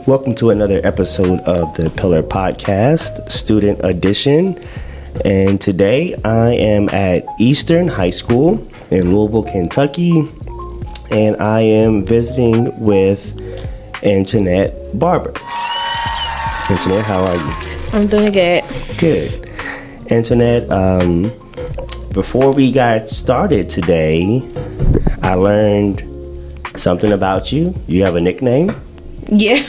Welcome to another episode of the Pillar Podcast, Student Edition. And today I am at Eastern High School in Louisville, Kentucky. And I am visiting with Antoinette Barber. Antoinette, how are you? I'm doing good. Good. Antoinette, before we got started today, I learned something about you. You have a nickname? Yeah.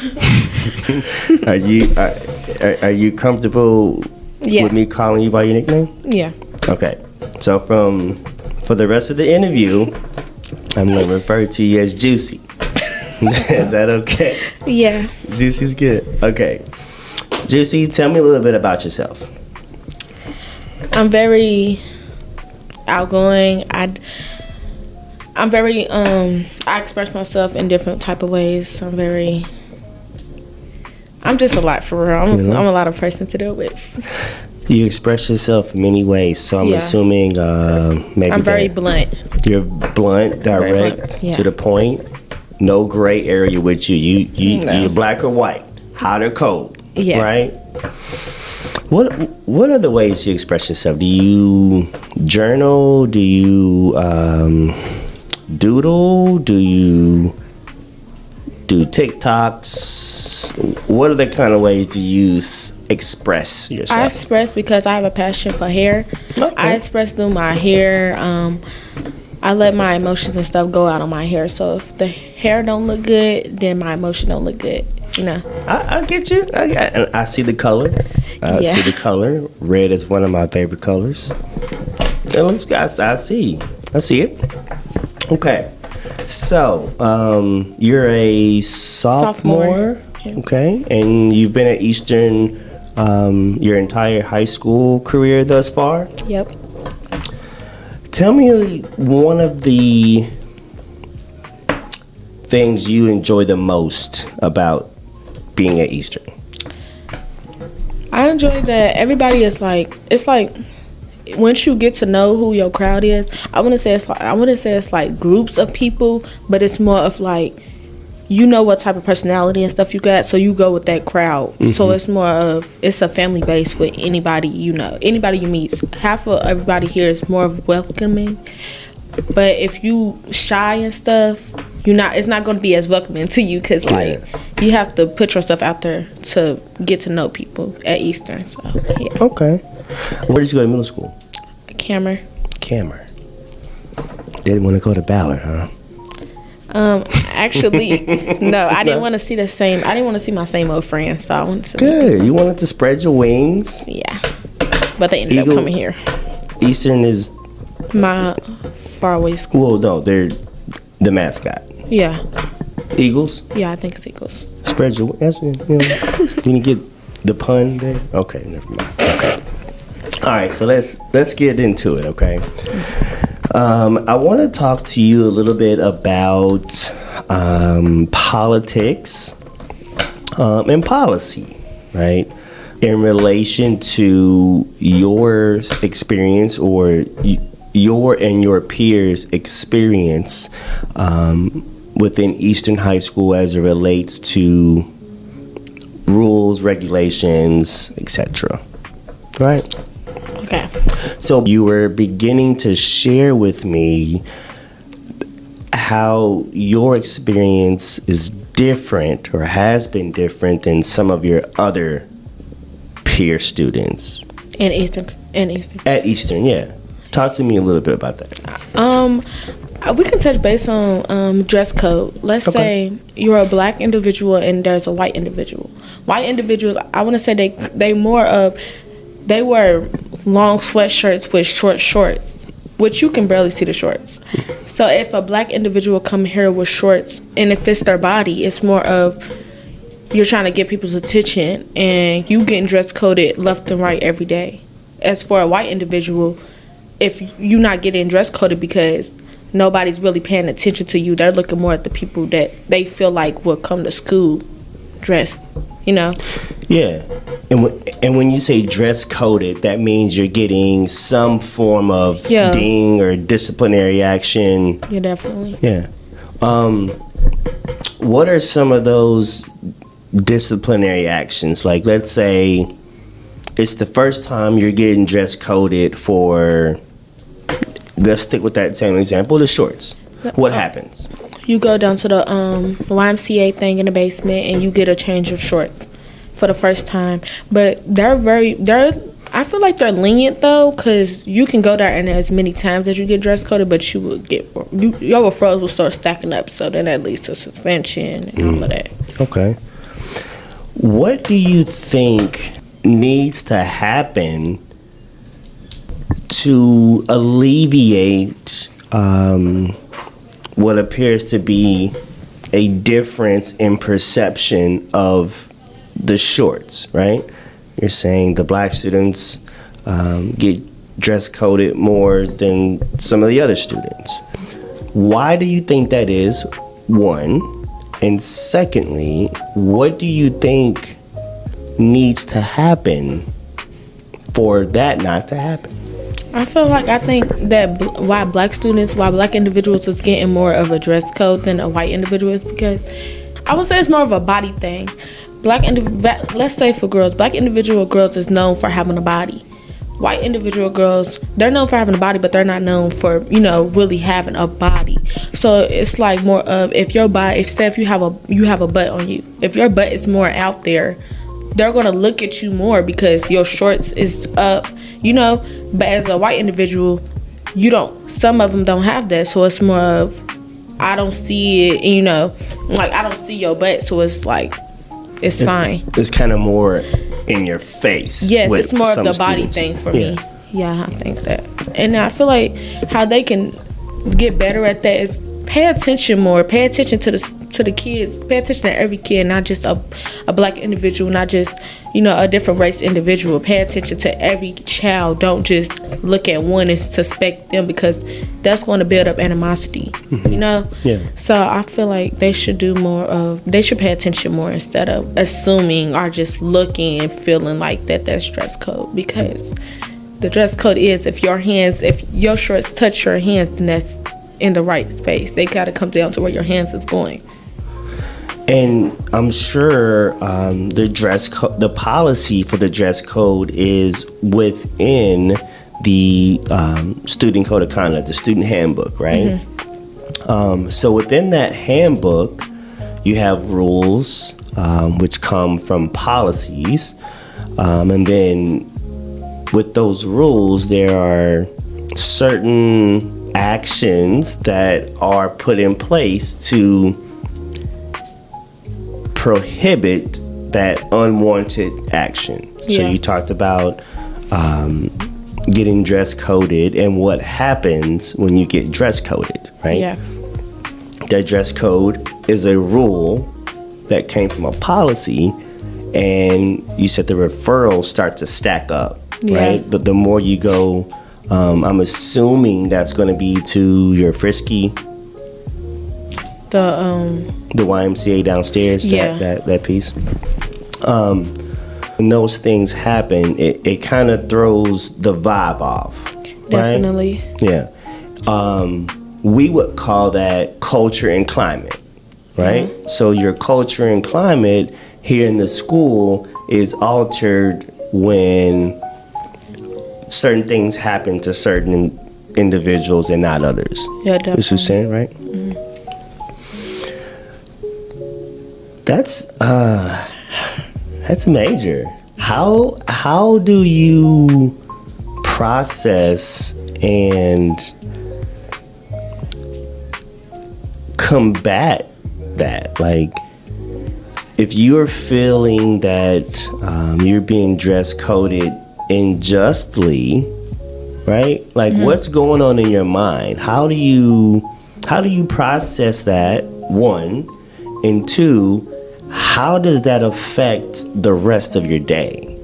Are you comfortable with me calling you by your nickname? Yeah. Okay. So for the rest of the interview, I'm going to refer to you as Juicy. Is that okay? Yeah. Juicy's good. Okay. Juicy, tell me a little bit about yourself. I'm very outgoing. I express myself in different type of ways. I'm just a lot for real. I'm a lot of person to deal with. You express yourself in many ways, so I'm assuming maybe I'm very blunt. You're blunt, direct, to the point. No gray area with you. You're black or white, hot or cold. Yeah. Right? What are the ways you express yourself? Do you journal? Do you doodle? Do you do TikToks? What are the kind of ways do you express yourself? I express because I have a passion for hair. Okay. I express through my hair. I let my emotions and stuff go out on my hair. So if the hair don't look good, then my emotion don't look good. You know. I get you. I see the color. See the color. Red is one of my favorite colors. I see it. Okay. So, you're a sophomore. Okay. And you've been at Eastern your entire high school career thus far? Yep. Tell me one of the things you enjoy the most about being at Eastern. I enjoy that everybody is it's like once you get to know who your crowd is, I wouldn't say it's like groups of people, but it's more of like you know what type of personality and stuff you got, so you go with that crowd. Mm-hmm. So it's more of it's a family base with anybody you know, anybody you meet. Half of everybody here is more of welcoming. But if you shy and stuff, it's not going to be as welcoming to you because you have to put yourself out there to get to know people at Eastern. So yeah. Okay. Where did you go to middle school? Cameron. Didn't want to go to Ballard, huh? Actually, no. I didn't want to see I didn't want to see my same old friends, so I went to. Good. You wanted to spread your wings. Yeah, but they ended up coming here. Eastern is my faraway school. Well, no, they're the mascot. Yeah. Eagles? Yeah, I think it's Eagles. Spread your wings. You didn't get the pun there? Okay, never mind. Okay. All right, so let's get into it, okay? I want to talk to you a little bit about politics and policy, right? In relation to your experience or your and your peers' experience within Eastern High School as it relates to rules, regulations, etc. Right? Okay. So you were beginning to share with me how your experience is different or has been different than some of your other peer students. At Eastern. At Eastern, yeah. Talk to me a little bit about that. We can touch base on dress code. Let's say you're a black individual and there's a white individual. White individuals, I want to say they wear long sweatshirts with short shorts, which you can barely see the shorts. So if a black individual come here with shorts and it fits their body, it's more of you're trying to get people's attention and you getting dress coded left and right every day. As for a white individual, if you're not getting dress coded because nobody's really paying attention to you, they're looking more at the people that they feel like will come to school dressed, you know? Yeah. And when you say dress coded, that means you're getting some form of ding or disciplinary action. Yeah, definitely. Yeah. What are some of those disciplinary actions. Like, let's say it's the first time you're getting dress coded for, let's stick with that same example, the shorts. What happens? You go down to the YMCA thing in the basement and you get a change of shorts for the first time. But I feel like they're lenient though, because you can go there and as many times as you get dress coded, but your referrals will start stacking up. So then that leads to suspension and all of that. Okay. What do you think needs to happen to alleviate what appears to be a difference in perception of the shorts, right? You're saying the black students get dress coded more than some of the other students. Why do you think that is, one? And secondly, what do you think needs to happen for that not to happen? I think that why black individuals is getting more of a dress code than a white individual is because I would say it's more of a body thing. Let's say for girls, black individual girls is known for having a body. White individual girls, they're known for having a body, but they're not known for, really having a body. So it's like more of if you have a butt on you, if your butt is more out there, they're gonna look at you more because your shorts is up, But as a white individual, some of them don't have that, so it's more of I don't see it, like I don't see your butt, so it's like it's fine. It's kind of more in your face. Yes, it's more of the body thing for me. Yeah, I think that. And I feel like how they can get better at that is pay attention more. Pay attention to the kids. Pay attention to every kid, not just a black individual, not just, a different race individual. Pay attention to every child. Don't just look at one and suspect them because that's going to build up animosity, Yeah. So I feel like they should pay attention more instead of assuming or just looking and feeling like that's dress code, because the dress code is if your shorts touch your hands, then that's in the right space. They got to come down to where your hands is going. And I'm sure the policy for the dress code is within the student code of conduct, the student handbook, right? Mm-hmm. So within that handbook, you have rules which come from policies, and then with those rules, there are certain actions that are put in place to prohibit that unwanted action. Yeah. So you talked about getting dress coded and what happens when you get dress coded, right? Yeah. That dress code is a rule that came from a policy, and you said the referrals start to stack up, right? But the more you go, I'm assuming that's going to be to your Frisky, the YMCA downstairs, that piece. When those things happen, it kind of throws the vibe off. Definitely. Right? Yeah. We would call that culture and climate, right? Mm-hmm. So your culture and climate here in the school is altered when certain things happen to certain individuals and not others. Yeah, definitely. This was saying, right? Mm-hmm. That's major. How do you process and combat that? Like, if you're feeling that you're being dress coded unjustly, right? Like, mm-hmm. What's going on in your mind? How do you process that, one? And two, how does that affect the rest of your day?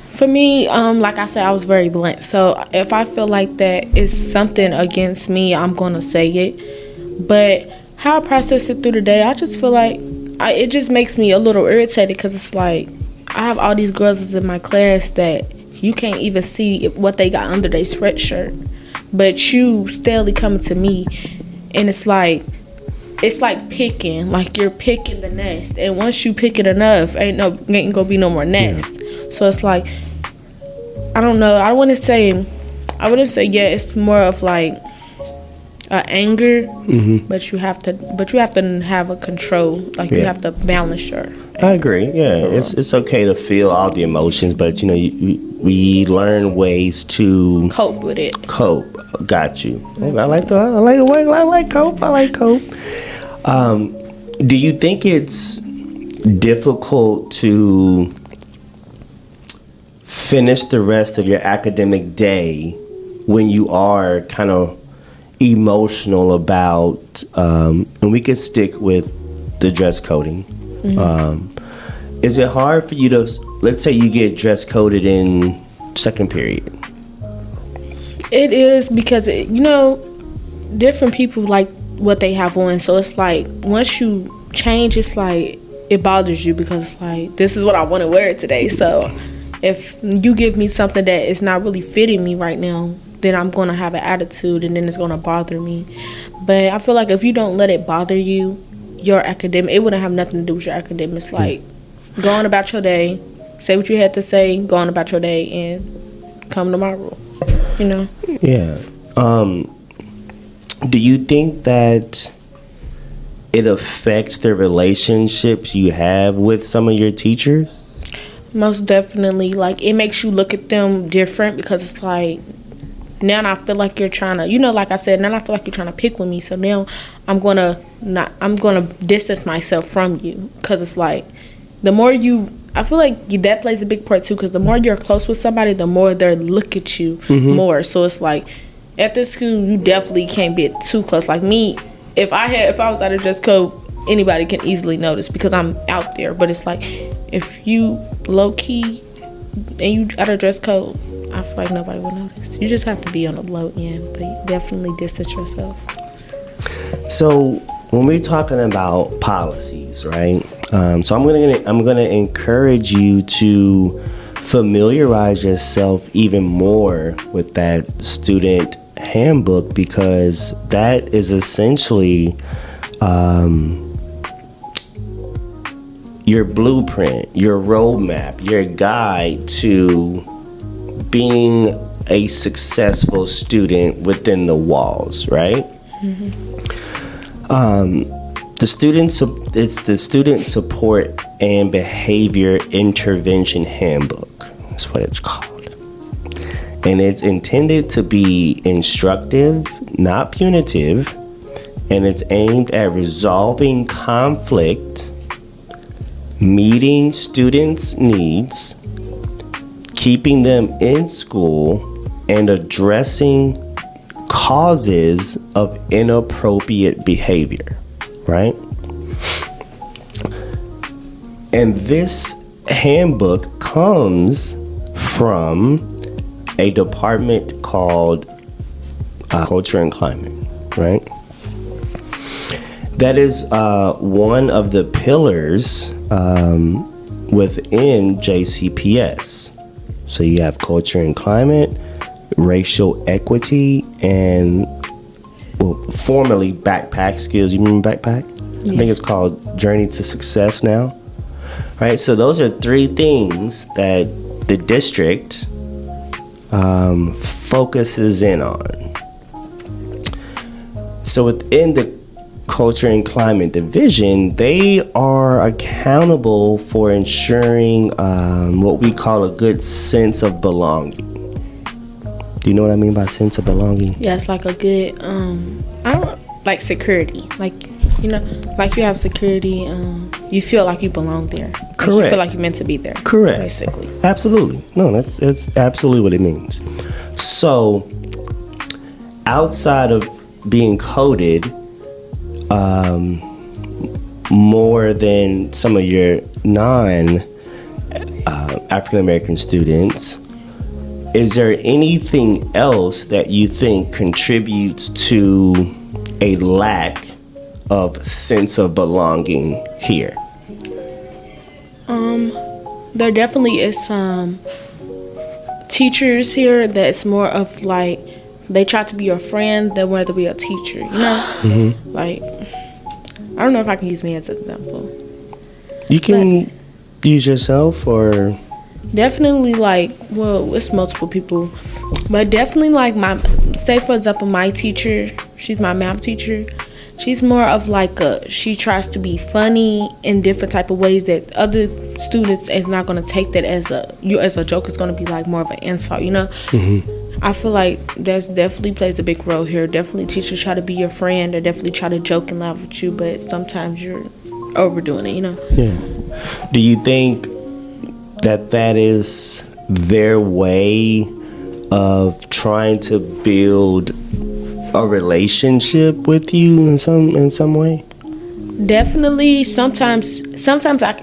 For me, like I said, I was very blunt. So if I feel like that is something against me, I'm going to say it. But how I process it through the day, I just feel like it just makes me a little irritated because it's like I have all these girls in my class that you can't even see what they got under their sweatshirt. But you steadily coming to me, and it's like, it's like picking, like you're picking the nest, and once you pick it enough, ain't gonna be no more nest. Yeah. So it's like, I don't know. I wouldn't say yeah. It's more of like anger, but you have to have a control. Like you have to balance your anger. I agree. Yeah, it's okay to feel all the emotions, but you know, we learn ways to cope with it. Cope. Got you. I like cope. I like cope. Do you think it's difficult to finish the rest of your academic day when you are kind of emotional about, and we could stick with the dress coding. Is it hard for you to, let's say you get dress coded in second period? It is, because different people like what they have on, so it's like once you change, it's like it bothers you, because it's like, this is what I want to wear today. So if you give me something that is not really fitting me right now, then I'm going to have an attitude, and then it's going to bother me. But I feel like if you don't let it bother you, your academic, it wouldn't have nothing to do with your academics. Like, go on about your day, say what you had to say, go on about your day, and come tomorrow, Yeah. Do you think that it affects the relationships you have with some of your teachers? Most definitely. Like, it makes you look at them different, because it's like, now I feel like you're trying to, like I said, now I feel like you're trying to pick with me. So now I'm gonna distance myself from you, because it's like, the more I feel like that plays a big part too, because the more you're close with somebody, the more they look at you more. So it's like, at this school, you definitely can't be too close. Like me, if I was out of dress code, anybody can easily notice, because I'm out there. But it's like, if you low key and you out of dress code, I feel like nobody will notice. You just have to be on the low end, but you definitely distance yourself. So when we're talking about policies, right? So I'm gonna encourage you to familiarize yourself even more with that student handbook, because that is essentially your blueprint, your roadmap, your guide to being a successful student within the walls, right? It's the Student Support and Behavior Intervention Handbook. That's what it's called. And it's intended to be instructive, not punitive, and it's aimed at resolving conflict, meeting students' needs, keeping them in school, and addressing causes of inappropriate behavior, right? And this handbook comes from a department called Culture and Climate, right? That is one of the pillars within JCPS. So you have Culture and Climate, Racial Equity, and formerly Backpack Skills. You remember Backpack? Yeah. I think it's called Journey to Success now. Right, so those are three things that the district focuses in on. So within the Culture and Climate Division, they are accountable for ensuring what we call a good sense of belonging. Do you know what I mean by sense of belonging? Yeah, it's like a good, like security. Like, like you have security, you feel like you belong there. Correct. Like you feel like you're meant to be there. Correct. Basically. Absolutely. No, that's absolutely what it means. So, outside of being coded, more than some of your African American students, is there anything else that you think contributes to a lack of sense of belonging here? There definitely is some teachers here that's more of like, they try to be your friend than whether to be a teacher, Like, I don't know if I can use me as an example. You can use yourself or... Definitely, like, well, it's multiple people, but definitely, like, say, for example, my teacher, she's my math teacher. She's more of like she tries to be funny in different type of ways that other students is not going to take that as a joke. It's going to be like more of an insult, you know? Mm-hmm. I feel like that definitely plays a big role here. Definitely teachers try to be your friend or definitely try to joke and laugh with you, but sometimes you're overdoing it, you know? Yeah. Do you think that is their way of trying to build a relationship with you in some way? Definitely. Sometimes I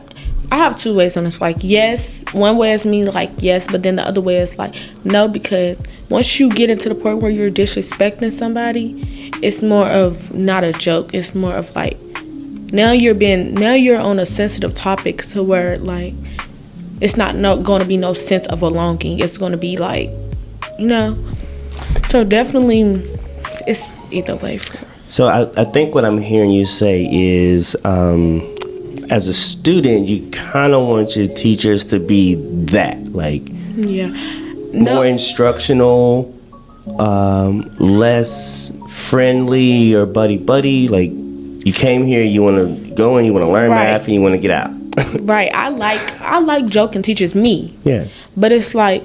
have two ways on this. Like, yes, one way is me like yes, but then the other way is like no, because once you get into the point where you're disrespecting somebody, it's more of not a joke. It's more of like now you're on a sensitive topic to where like it's not going to be no sense of belonging. It's going to be like, you know. So definitely, it's either way. So I think what I'm hearing you say is, as a student, you kind of want your teachers to be that, like, more instructional, less friendly or buddy. Like, you came here, you want to go in, you want to learn math, and you want to get out. Right. I like joking teachers. Me. Yeah. But it's like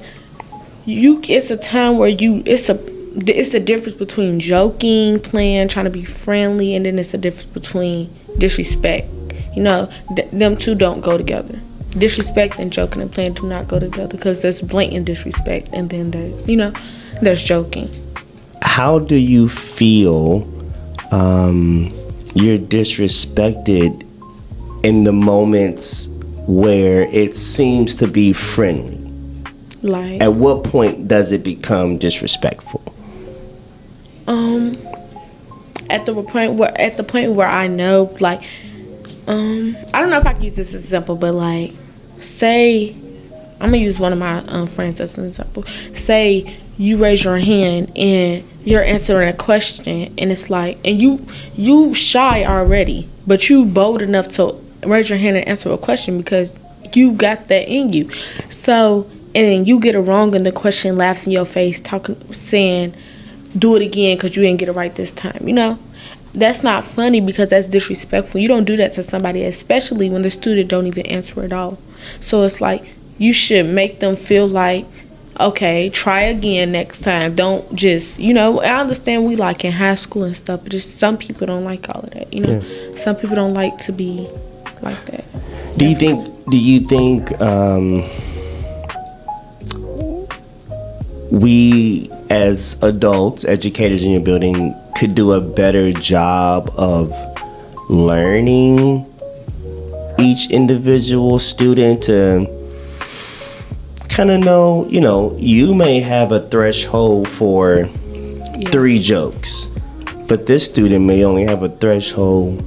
it's a time where it's a difference between joking, playing, trying to be friendly, and then it's a difference between disrespect. You know, them two don't go together. Disrespect and joking and playing do not go together because there's blatant disrespect, and then there's joking. How do you feel you're disrespected in the moments where it seems to be friendly? Like, at what point does it become disrespectful? At the point where I know, like, I don't know if I can use this as an example, but like, say, I'm gonna use one of my friends as an example. Say you raise your hand and you're answering a question, and it's like, and you shy already, but you bold enough to raise your hand and answer a question because you got that in you. So, and you get it wrong, and the question laughs in your face, saying, "Do it again because you didn't get it right this time." You know, that's not funny because that's disrespectful. You don't do that to somebody, especially when the student don't even answer at all. So it's like you should make them feel like, okay, try again next time. Don't just, you know, I understand we like in high school and stuff, but just some people don't like all of that, you know. Yeah. Some people don't like to be like that. Do you think we as adults, educators in your building, could do a better job of learning each individual student to kind of know, you know, you may have a threshold for 3 jokes, but this student may only have a threshold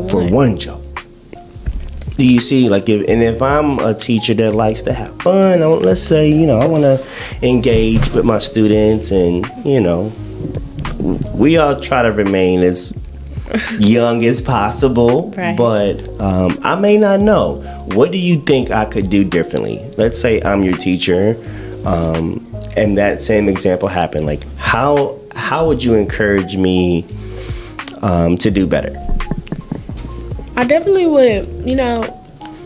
for one joke. Do you see, like, if I'm a teacher that likes to have fun, let's say, you know, I want to engage with my students, and, you know, we all try to remain as young as possible, right. But I may not know. What do you think I could do differently? Let's say I'm your teacher, and that same example happened. Like, how would you encourage me to do better? I definitely would, you know,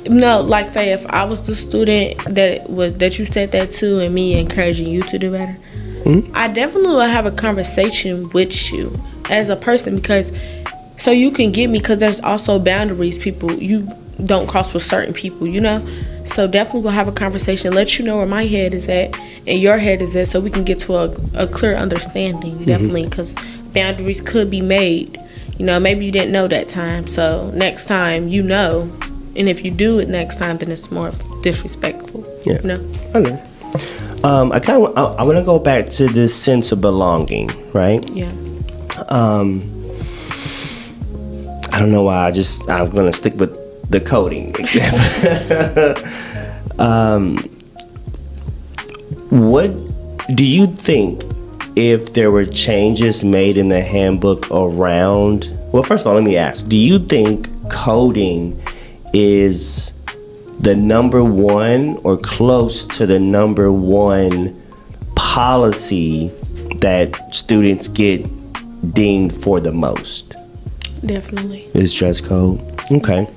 like, say if I was the student that you said that to, and me encouraging you to do better, mm-hmm. I definitely would have a conversation with you as a person, because so you can get me, because there's also boundaries you don't cross with certain people, you know. So definitely we'll have a conversation, let you know where my head is at and your head is at, so we can get to a clear understanding. Mm-hmm. Definitely, because boundaries could be made. You know, maybe you didn't know that time, so next time you know, and if you do it next time, then it's more disrespectful. Yeah. You know? Okay. I want to go back to this sense of belonging, right? Yeah. I don't know why. I'm gonna stick with the coding example. What do you think? If there were changes made in the handbook around Well, first of all, let me ask, do you think coding is the number one or close to the number one policy that students get dinged for the most? Definitely. Is dress code. Okay.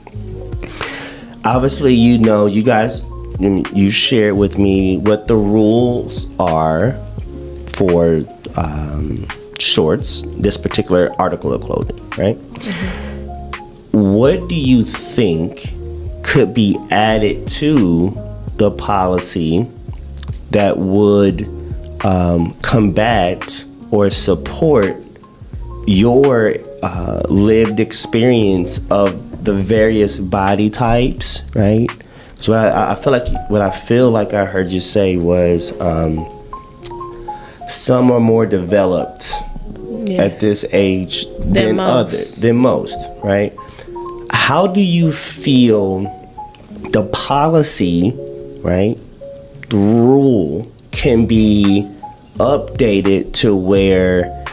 Obviously, you guys, you shared with me what the rules are for shorts, this particular article of clothing, right? Mm-hmm. What do you think could be added to the policy that would combat or support your lived experience of the various body types, right? So I feel like I heard you say was some are more developed at this age than most, right? How do you feel the policy, right, the rule can be updated to where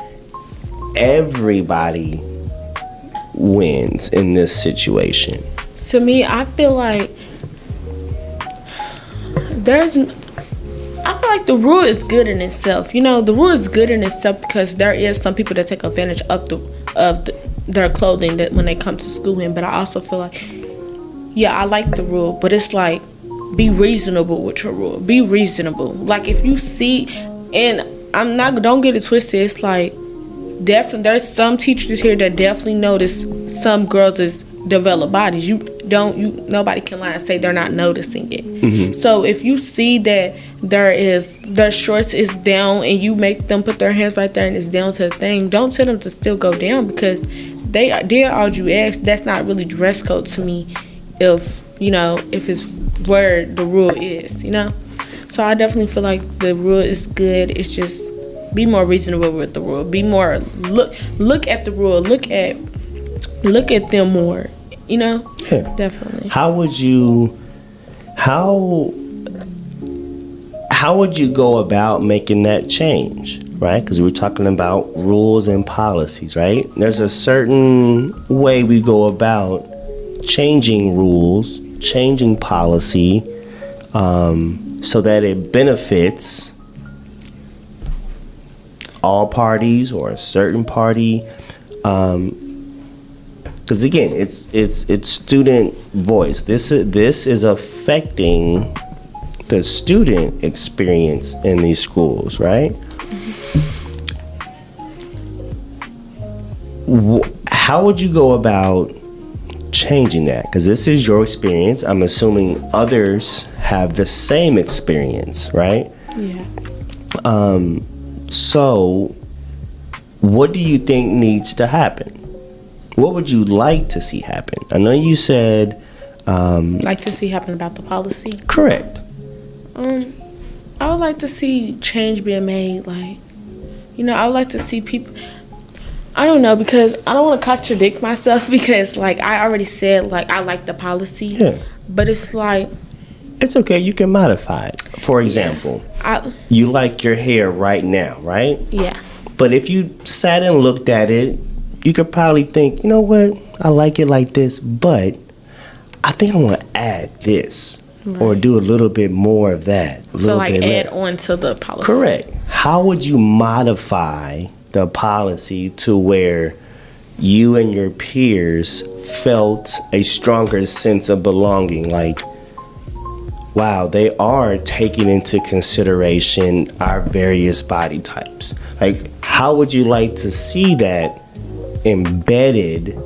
everybody wins in this situation? To me, I feel like the rule is good in itself. You know, the rule is good in itself because there is some people that take advantage of their clothing that when they come to school in. But I also feel like, yeah, I like the rule, but it's like, be reasonable with your rule. Be reasonable. Like if you see, and don't get it twisted. It's like, definitely, there's some teachers here that definitely notice some girls' developed bodies. Nobody can lie and say they're not noticing it. Mm-hmm. So if you see that their shorts is down and you make them put their hands right there and it's down to the thing, don't tell them to still go down because they all you ask. That's not really dress code to me. If it's where the rule is, So I definitely feel like the rule is good. It's just be more reasonable with the rule. Be more look at the rule. Look at them more. Yeah. Definitely. How would you go about making that change, right? Because we're talking about rules and policies, right? There's a certain way we go about changing rules, changing policy, so that it benefits all parties or a certain party. Because again, it's student voice. This is affecting the student experience in these schools, right? Mm-hmm. How would you go about changing that? Because this is your experience. I'm assuming others have the same experience, right? Yeah. So, what do you think needs to happen? What would you like to see happen? I know you said... like to see happen about the policy? Correct. I would like to see change being made. Like, I would like to see people... I don't know, because I don't want to contradict myself because, like, I already said, like, I like the policy. Yeah. But it's like... It's okay. You can modify it. For example, you like your hair right now, right? Yeah. But if you sat and looked at it, you could probably think, you know what? I like it like this, but I think I want to add this. Right. Or do a little bit more of that. So, like, add on to the policy. Correct. How would you modify the policy to where you and your peers felt a stronger sense of belonging? Like, wow, they are taking into consideration our various body types. Like, how would you like to see that embedded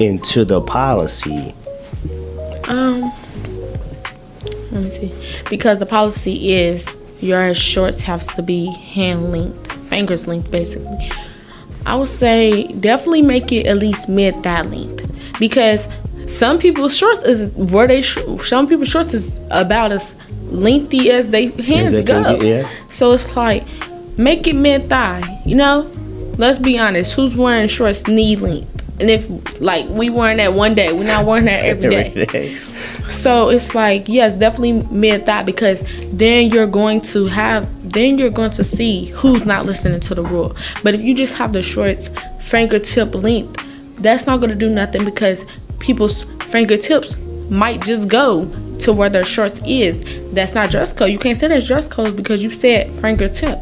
into the policy? Let me see. Because the policy is your shorts have to be hand length, fingers length, basically. I would say definitely make it at least mid-thigh length. Because some people's shorts is about as lengthy as they hands go. Yeah. So it's like, make it mid-thigh, Let's be honest, who's wearing shorts knee length? And if, like, we wearing that one day, we're not wearing that every day. So it's like, yes, definitely mid-thigh, because then you're going to see who's not listening to the rule. But if you just have the shorts fingertip length, that's not going to do nothing because people's fingertips might just go to where their shorts is. That's not dress code. You can't say that's dress code because you said fingertip,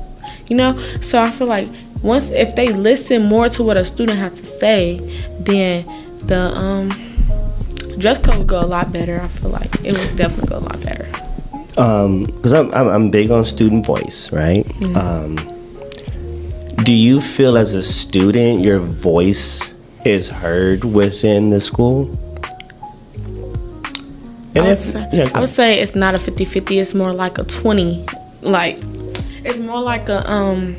you know? So I feel like if they listen more to what a student has to say, then the dress code would go a lot better. I feel like it would definitely go a lot better. Because I'm big on student voice, right? Mm-hmm. Do you feel as a student your voice is heard within the school? And I would say it's not a 50-50. It's more like a 20. Like, it's more like a,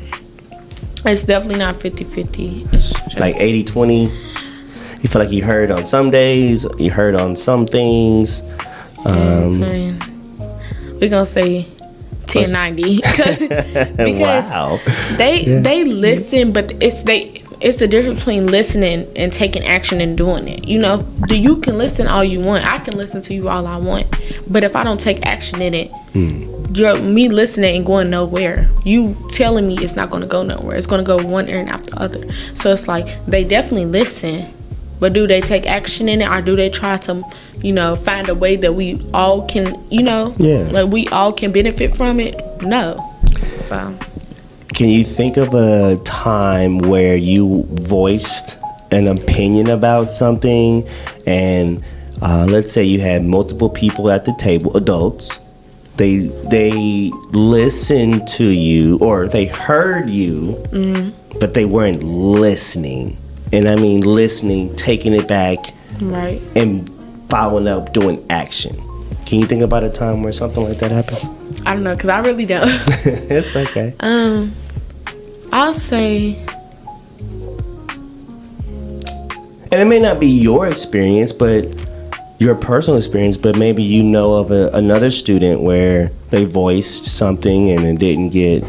it's definitely not 50-50. It's just like 80-20? You feel like you heard on some days, you heard on some things. We're going to say 10-90. Because wow. They listen, but it's the difference between listening and taking action and doing it. You know, you can listen all you want. I can listen to you all I want. But if I don't take action in it, me listening and going nowhere. You telling me it's not going to go nowhere. It's going to go one ear and after the other. So it's like they definitely listen, but do they take action in it, or do they try to, you know, find a way that we all can, you know, like we all can benefit from it? No. So. Can you think of a time where you voiced an opinion about something, and let's say you had multiple people at the table, adults, they listened to you or they heard you, but they weren't listening. And I mean listening, taking it back, right, and following up, doing action. Can you think about a time where something like that happened? I don't know, because I really don't. It's okay. I'll say, and it may not be your experience, but your personal experience, but maybe you know of another student where they voiced something and it didn't get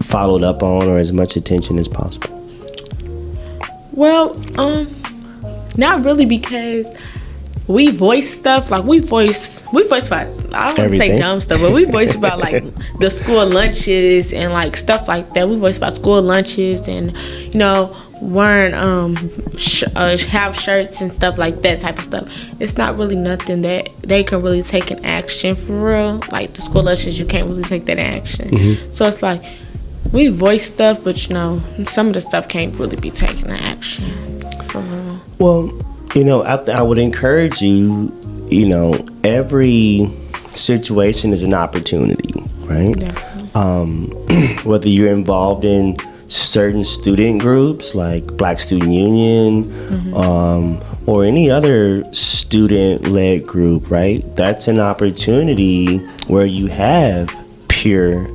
followed up on or as much attention as possible. Well, not really, because we voice stuff, like we voice about, I don't want to say dumb stuff, but we voice about like the school lunches and like stuff like that. We voice about school lunches and, you know, wearing have shirts and stuff like that type of stuff. It's not really nothing that they can really take an action for real. Like the school lunches, you can't really take that action. So it's like we voice stuff, but you know, some of the stuff can't really be taken in action for real. Well, you know, I would encourage you, you know, every situation is an opportunity, right? Definitely. Whether you're involved in certain student groups like Black Student Union, or any other student-led group, right? That's an opportunity where you have peer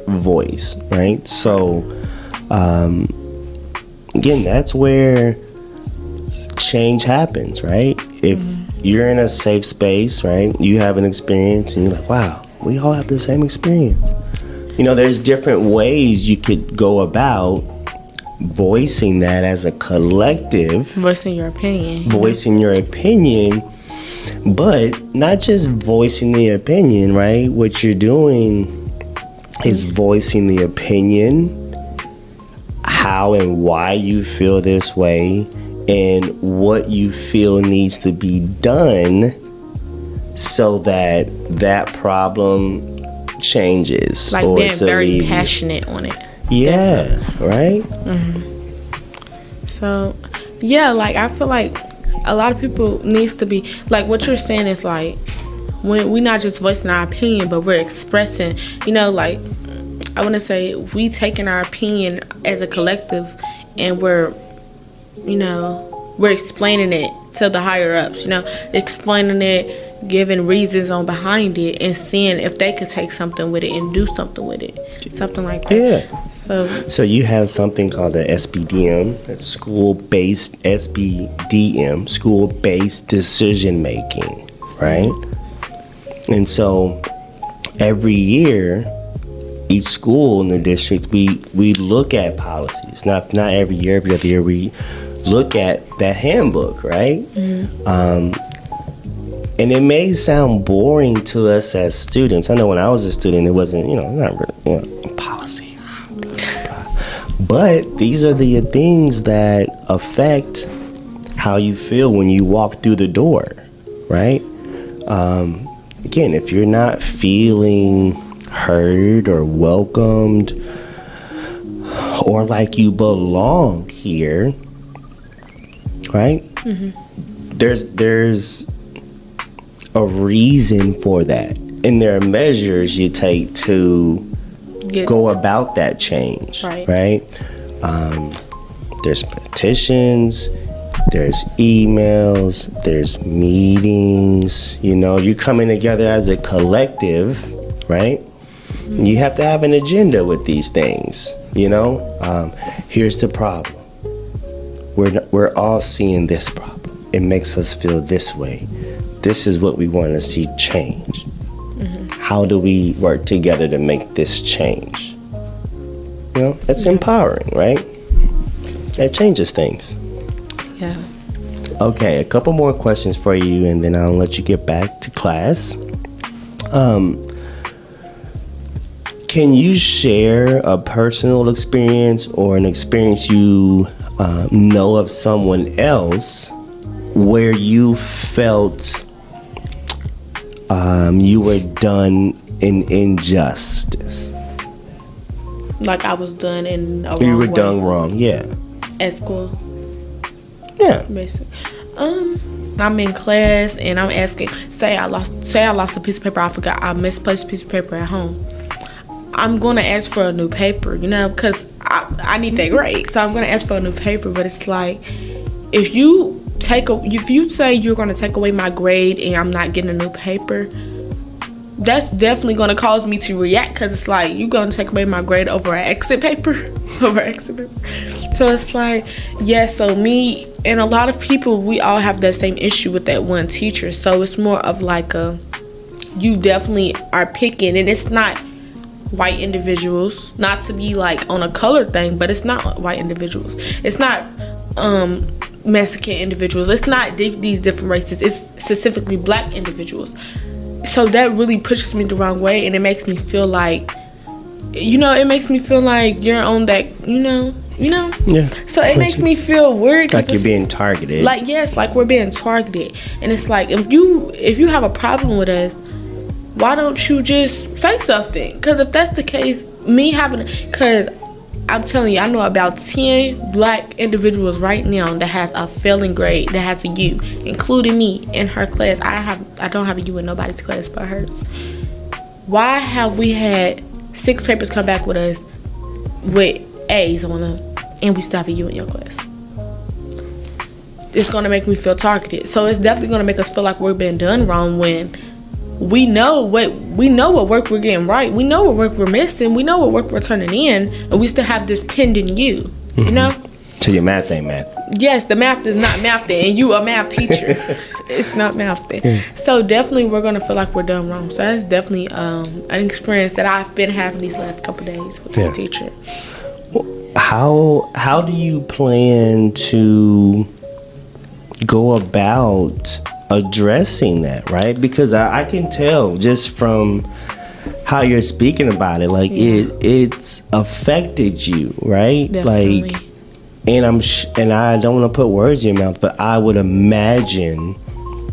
voice, right? So, again, that's where change happens, right? If you're in a safe space, right, you have an experience and you're like, wow, we all have the same experience. You know, there's different ways you could go about voicing that as a collective. Voicing your opinion. Voicing your opinion, but not just voicing the opinion, right? What you're doing is voicing the opinion, how and why you feel this way, and what you feel needs to be done so that that problem changes. Like or being very passionate on it. Yeah, definitely. Right? So, yeah, like I feel like a lot of people needs to be, like what you're saying is like, when we're not just voicing our opinion, but we're expressing, you know, like, I want to say we taking our opinion as a collective and we're, you know, we're explaining it to the higher ups, you know, explaining it, giving reasons on behind it, and seeing if they could take something with it and do something with it, something like that. Yeah. So you have something called the SBDM, that's school-based SBDM, school-based decision making, right? And so every year, each school in the district, we look at policies. Not every year, every other year we look at that handbook, right? And it may sound boring to us as students. I know when I was a student, it wasn't, you know, not really, you know, policy. But these are the things that affect how you feel when you walk through the door, right? Again, if you're not feeling heard or welcomed or like you belong here, right? There's a reason for that. And there are measures you take to go about that change, right? There's petitions, there's emails, there's meetings. You know, you're coming together as a collective, right? You have to have an agenda with these things, you know? Here's the problem. We're all seeing this problem. It makes us feel this way. This is what we want to see change. How do we work together to make this change? You know, it's empowering, right? It changes things. Yeah. Okay, a couple more questions for you, and then I'll let you get back to class. Can you share a personal experience or an experience you know of someone else where you felt you were done in injustice? Like I was done in a wrong You were way. done wrong, yeah. At school. Yeah. Basically. I'm in class and I'm asking, say I lost a piece of paper. I forgot I misplaced a piece of paper at home. I'm gonna ask for a new paper, you know, because I need that grade. So I'm gonna ask for a new paper. But it's like, if you say you're gonna take away my grade and I'm not getting a new paper, that's definitely gonna cause me to react, because it's like, you're gonna take away my grade over an exit paper. So it's like, yeah, so me and a lot of people, we all have that same issue with that one teacher. So it's more of like you definitely are picking, and it's not white individuals, not to be like on a color thing, but it's not white individuals, it's not Mexican individuals, it's not these different races, it's specifically black individuals. So that really pushes me the wrong way, and it makes me feel like, you know, you're on that, you know. Yeah. So it makes me feel weird. Like you're being targeted. Like, yes, like we're being targeted. And it's like, if you have a problem with us, why don't you just say something? Because if that's the case, because I'm telling you, I know about 10 black individuals right now that has a failing grade, that has a U, including me in her class. I don't have a U in nobody's class but hers. Why have we had 6 papers come back with us with A's on them, and we still have a U in your class? It's gonna make me feel targeted. So it's definitely gonna make us feel like we're being done wrong, when we know what work we're getting right. We know what work we're missing. We know what work we're turning in, and we still have this pending U. You know? So your math ain't math. Yes, the math is not mathing, and you a math teacher. It's not mathing. So definitely we're gonna feel like we're done wrong. So that's definitely an experience that I've been having these last couple days with this teacher. How do you plan to go about addressing that, right? Because I can tell just from how you're speaking about it, like it's affected you, right? Definitely. Like, and I don't want to put words in your mouth, but I would imagine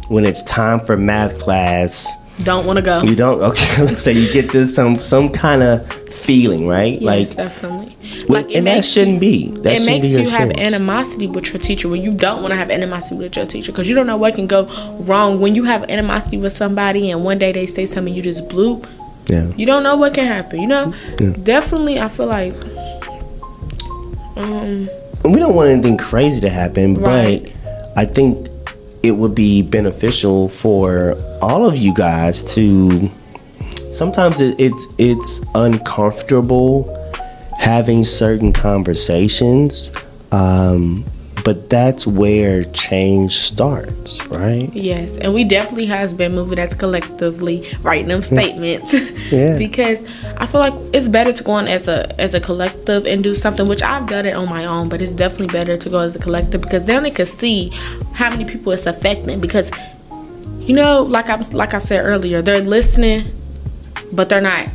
when it's time for math class, don't want to go. You don't. Okay, let's say you get this some kind of feeling, right? Yes, like definitely. And that shouldn't be. That it shouldn't makes be your you have experience. animosity with your teacher when you don't want to have animosity with your teacher, because you don't know what can go wrong when you have animosity with somebody and one day they say something you just blew. Yeah. You don't know what can happen. You know. Yeah. Definitely, I feel like. We don't want anything crazy to happen, right. But I think it would be beneficial for all of you guys to. Sometimes it's uncomfortable having certain conversations, but that's where change starts, right? Yes, and we definitely has been moving as collectively writing them statements. Yeah. Because I feel like it's better to go on as a collective and do something, which I've done it on my own, but it's definitely better to go as a collective, because then they can see how many people it's affecting. Because, you know, like I said earlier, they're listening, but they're not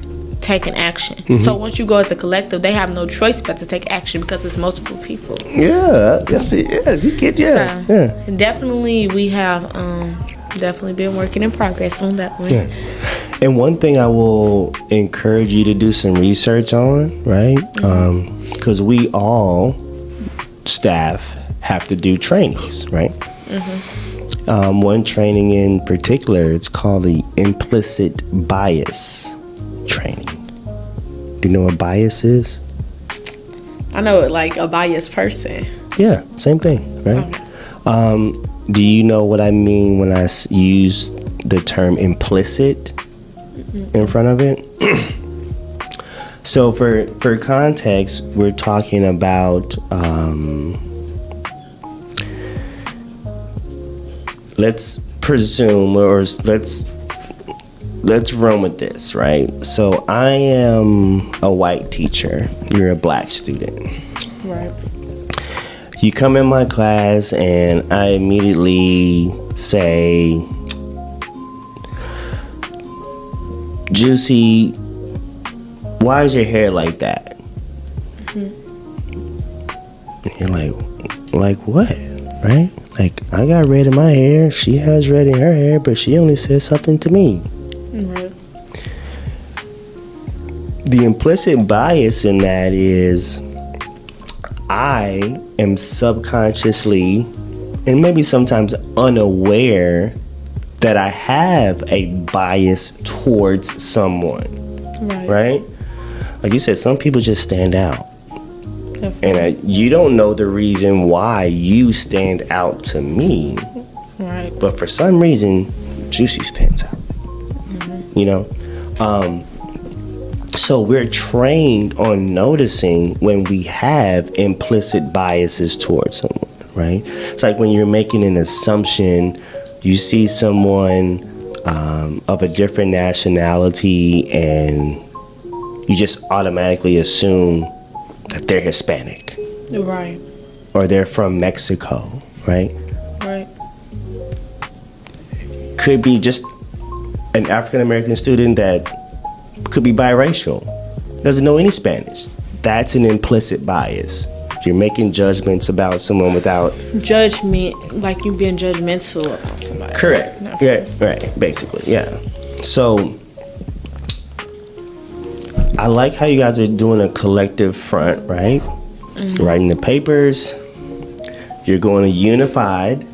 taking action. So once you go as a collective, they have no choice but to take action because it's multiple people. Yeah, that's it. Yeah, you get So, definitely we have definitely been working in progress on that one. Yeah. And one thing I will encourage you to do some research on, right? Because we all staff have to do trainings, right? One training in particular, it's called the implicit bias training. Do you know what bias is? I know it like a biased person. Yeah, same thing, right? Do you know what I mean when I use the term implicit in front of it? So for context, we're talking about let's presume, or let's run with this, right? So I am a white teacher. You're a black student. Right. You come in my class and I immediately say, Juicy, why is your hair like that? You're like what? Right? Like, I got red in my hair, she has red in her hair, but she only said something to me. Right. The implicit bias in that is I am subconsciously and maybe sometimes unaware that I have a bias towards someone. Right? Like you said, some people just stand out. And you don't know the reason why you stand out to me. Right. But for some reason, Juicy stands out. You know? So we're trained on noticing when we have implicit biases towards someone, right? It's like when you're making an assumption, you see someone of a different nationality and you just automatically assume that they're Hispanic. Right. Or they're from Mexico, right? Right. Could be just an African American student that could be biracial, doesn't know any Spanish. That's an implicit bias. You're making judgments about someone without judgment, like you being judgmental about somebody. Correct. Yeah, right. Basically, yeah. So I like how you guys are doing a collective front, right? Writing the papers. You're going to unified.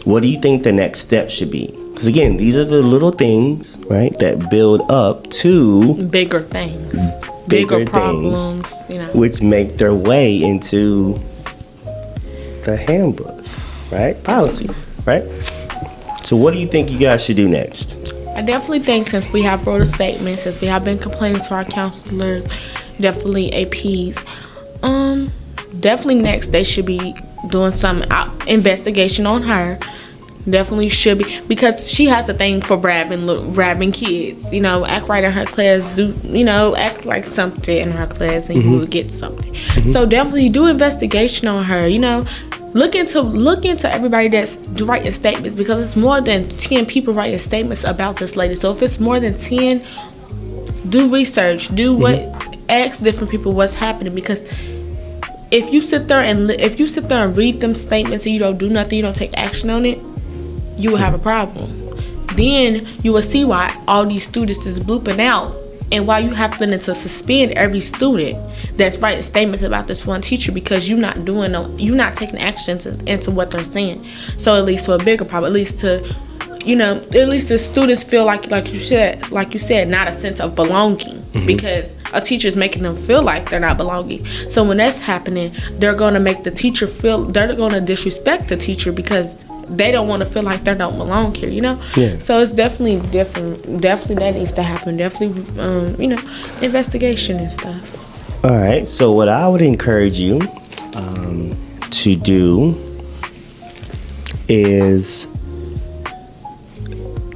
What do you think the next step should be? Because again, these are the little things, right, that build up to bigger things, bigger problems, you know, which make their way into the handbook, right? Policy, right? So what do you think you guys should do next? I definitely think since we have wrote a statement, since we have been complaining to our counselors, definitely APs, definitely next they should be doing some investigation on her. Definitely should be, because she has a thing for grabbing kids. You know, act right in her class. Act like something in her class, and you will get something. So definitely do investigation on her. You know, look into everybody that's writing statements, because it's more than 10 people writing statements about this lady. So if it's more than 10, do research. Ask different people what's happening, because if you sit there and read them statements and you don't do nothing, you don't take action on it, you will have a problem. Then you will see why all these students is blooping out, and why you have to suspend every student that's writing statements about this one teacher, because you're not taking action into what they're saying. So it leads to a bigger problem. At least the students feel like you said, not a sense of belonging, because a teacher is making them feel like they're not belonging. So when that's happening, they're gonna make the teacher they're gonna disrespect the teacher, because they don't want to feel like they don't belong here, you know? Yeah. So it's definitely different. Definitely that needs to happen. Definitely, investigation and stuff. All right. So what I would encourage you to do is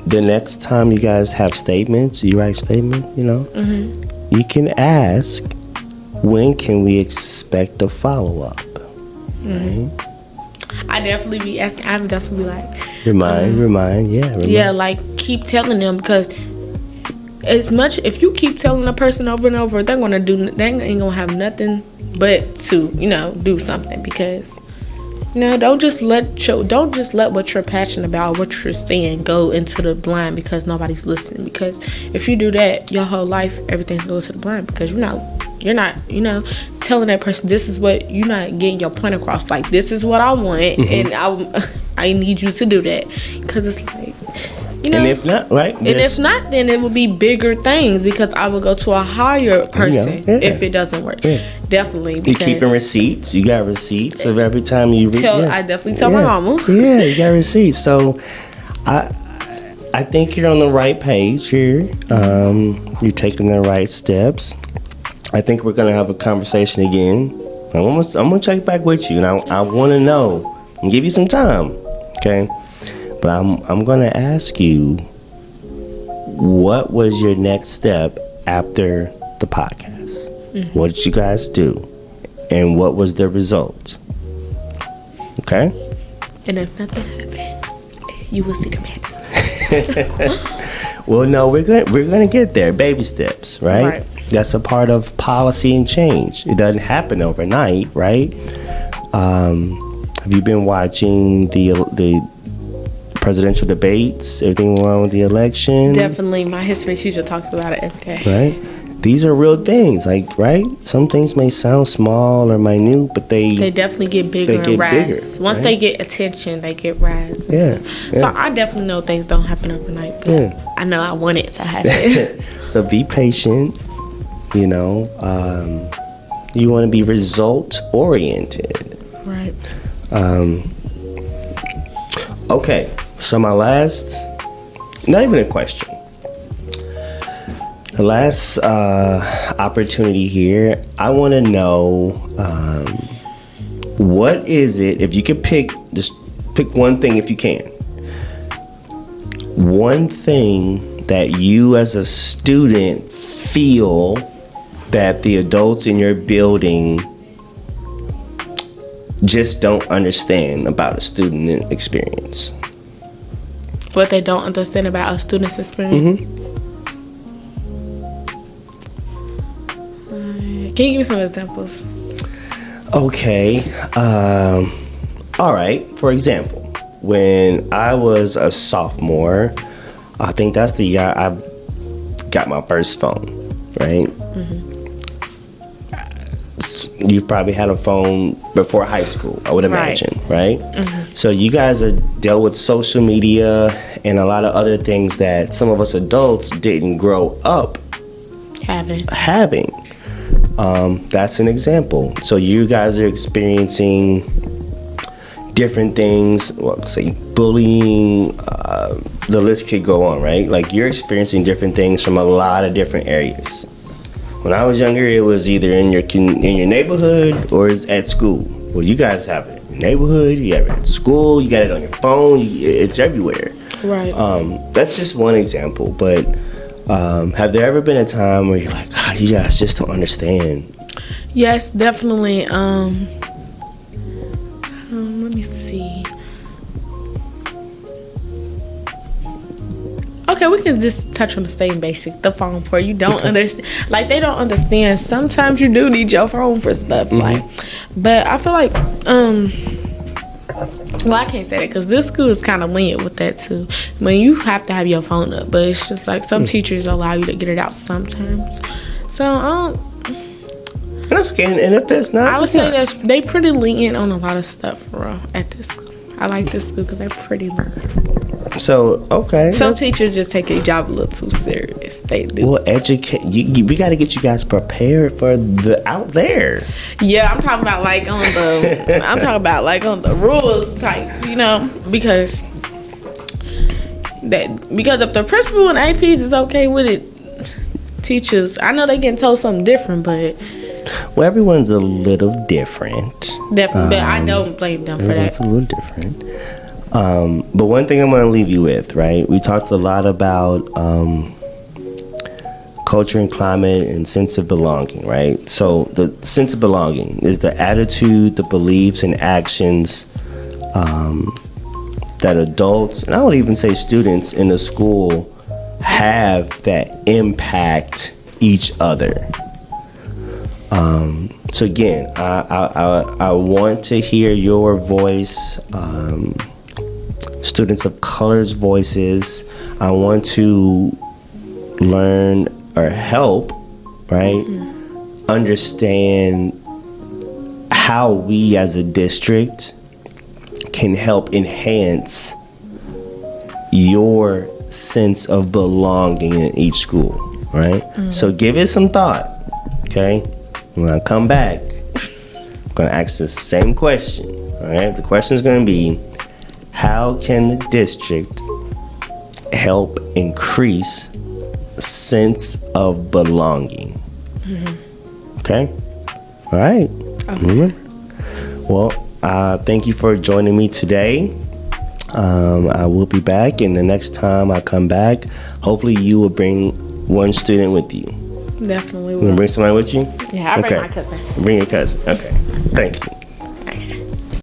the next time you guys have statements, you write statement, you can ask, when can we expect a follow-up? Right? I definitely be asking. I would definitely be like, remind. Yeah, like keep telling them, because as much if you keep telling a person over and over, they ain't gonna have nothing but to do something, because don't just let what you're passionate about, what you're saying, go into the blind because nobody's listening. Because if you do that, your whole life everything's going to the blind, because you're not telling that person this is what, you're not getting your point across, like this is what I want, and I need you to do that, because it's like, and if not, right? And if not, then it would be bigger things, because I would go to a higher person if it doesn't work. Yeah. Definitely. You keeping receipts. You got receipts of every time you read. I definitely tell my mama. Yeah, you got receipts. So I think you're on the right page here. You're taking the right steps. I think we're gonna have a conversation again. I'm gonna check back with you, and I want to know and give you some time, okay? But I'm gonna ask you, what was your next step after the podcast? Mm-hmm. What did you guys do, and what was the result? Okay. And if nothing happened, you will see the max. Well, no, we're gonna get there. Baby steps, right? That's a part of policy and change. It doesn't happen overnight, right? Have you been watching the presidential debates? Everything going on with the election? Definitely. My history teacher talks about it every day. Right? These are real things, like, right? Some things may sound small or minute, but they definitely get bigger and rise. Once they get attention, they get rise. Yeah. So I definitely know things don't happen overnight, but I know I want it to happen. So be patient. You want to be result oriented. Right. Okay. So my last, not even a question. The last opportunity here, I want to know, what is it, if you could just pick one thing if you can. One thing that you as a student feel that the adults in your building just don't understand about a student experience. What they don't understand about a student's experience? Mm-hmm. Can you give me some examples? Okay. All right. For example, when I was a sophomore, I think that's the year I got my first phone, right? Mm-hmm. You've probably had a phone before high school, I would imagine, right? Mm-hmm. So you guys have dealt with social media and a lot of other things that some of us adults didn't grow up having. That's an example. So you guys are experiencing different things, say bullying, the list could go on, right? Like, you're experiencing different things from a lot of different areas. When I was younger, it was either in your neighborhood or it's at school. Well, you guys have it in your neighborhood, you have it at school, you got it on your phone, it's everywhere. Right. That's just one example, but have there ever been a time where you're like, you guys just don't understand? Yes, definitely. Let me see. Okay, we can just touch on the same basic, the phone part. You don't understand. Like, they don't understand. Sometimes you do need your phone for stuff. Mm-hmm. Like, but I feel like, well, I can't say that because this school is kind of lenient with that too. I mean, you have to have your phone up, but it's just like some teachers allow you to get it out sometimes. So, that's okay. And if there's not, I would say that they pretty lenient on a lot of stuff for real at this school. I like this school because they're pretty lenient. So, okay. Some teachers just take their job a little too serious. They do. Well, educate. We got to get you guys prepared for the out there. Yeah, I'm talking about like on the rules type, because if the principal and APs is okay with it, teachers, I know they getting told something different, but. Well, everyone's a little different. Definitely, but I don't blame them for that. It's a little different. But one thing I'm going to leave you with, right? We talked a lot about culture and climate and sense of belonging, right? So the sense of belonging is the attitude, the beliefs, and actions that adults, and I would even say students in the school, have that impact each other. So again, I want to hear your voice, students of color's voices. I want to learn or help, right? Understand how we as a district can help enhance your sense of belonging in each school, right? So give it some thought, okay? When I come back, I'm gonna ask the same question, all right? The question is gonna be, how can the district help increase sense of belonging? Okay? All right. Well, thank you for joining me today. I will be back, and the next time I come back, hopefully you will bring one student with you. Definitely You will. gonna bring somebody with you? Yeah, I'll bring my cousin. Bring your cousin. Okay. Thank you.